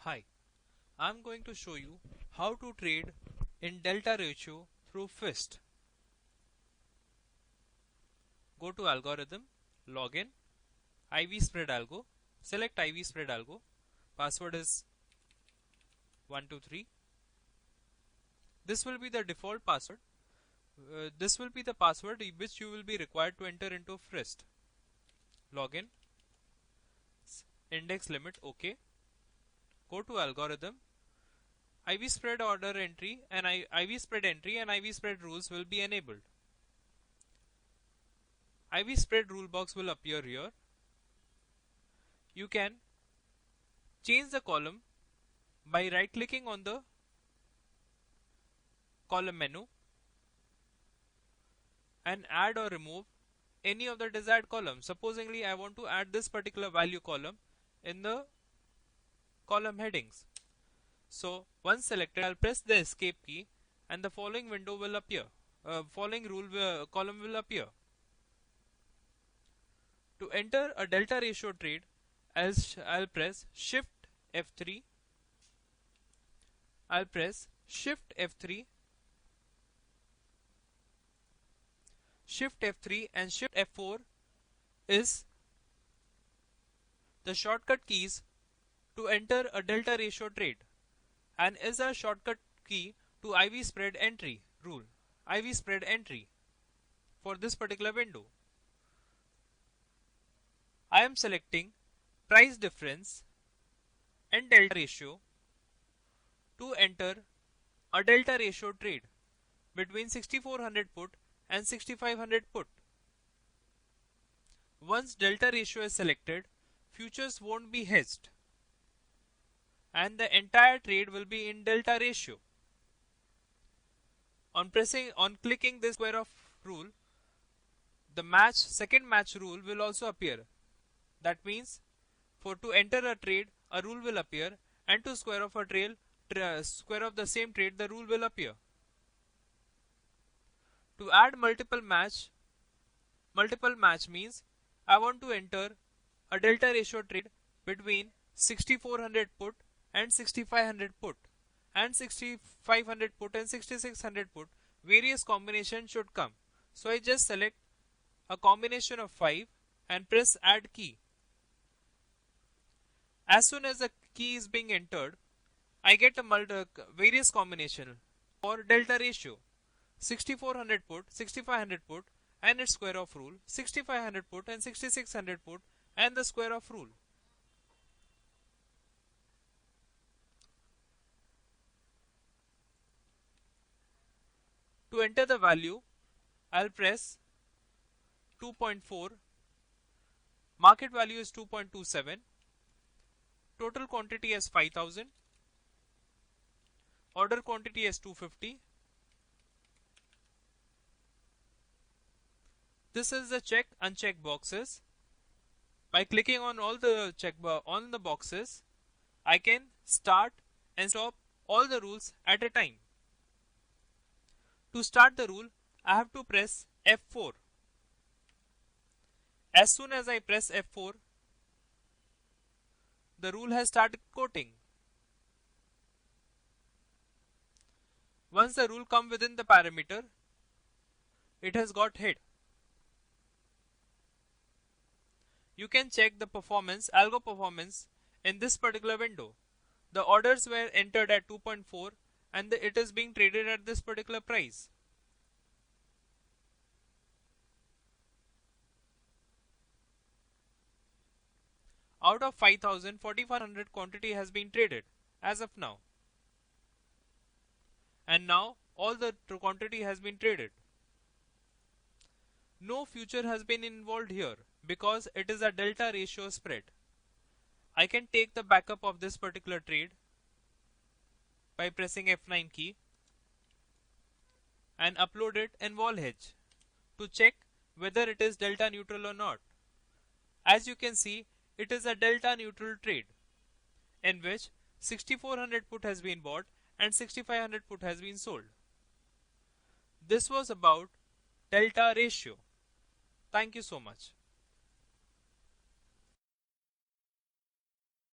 Hi, I'm going to show you how to trade in delta ratio through FIST. Go to algorithm, login, IV spread algo, select IV spread algo, password is 123. This will be the default password. This will be the password which you will be required to enter into FIST. Login, index limit OK. Go to algorithm, IV spread order entry and IV spread entry and IV spread rules will be enabled. IV spread rule box will appear here. You can change the column by right clicking on the column menu and add or remove any of the desired column. Supposingly I want to add this particular value column in the column headings. So once selected, I'll press the escape key and the following window will appear. Following column will appear. To enter a delta ratio trade, I'll press Shift F3. I'll press Shift F3, Shift F3 and Shift F4 is the shortcut keys to enter a delta ratio trade and is a shortcut key to IV spread entry rule, IV spread entry for this particular window. I am selecting price difference and delta ratio to enter a delta ratio trade between 6400 put and 6500 put. Once delta ratio is selected, futures won't be hedged and the entire trade will be in delta ratio. On clicking this square of rule, the second match rule will also appear. That means to enter a trade, a rule will appear, and to square off the same trade, the rule will appear. To add multiple match means I want to enter a delta ratio trade between 6400 put and 6500 put and 6500 put and 6600 put. Various combinations should come. So I just select a combination of 5 and press add key. As soon as the key is being entered, I get a various combination for delta ratio. 6400 put, 6500 put and its square of rule, 6500 put and 6600 put and the square of rule. To enter the value, I'll press 2.4, market value is 2.27, total quantity is 5000, order quantity is 250. This is the check uncheck boxes. By clicking on all the on the boxes, I can start and stop all the rules at a time. To start the rule, I have to press F4. As soon as I press F4, the rule has started quoting. Once the rule comes within the parameter, it has got hit. You can check the algo performance in this particular window. The orders were entered at 2.4 and it is being traded at this particular price. Out of 5000, 4500 quantity has been traded as of now. And now all the quantity has been traded. No future has been involved here because it is a delta ratio spread. I can take the backup of this particular trade by pressing F9 key and upload it in WalHedge to check whether it is delta neutral or not. As you can see, it is a delta neutral trade in which 6400 put has been bought and 6500 put has been sold. This was about delta ratio. Thank you so much.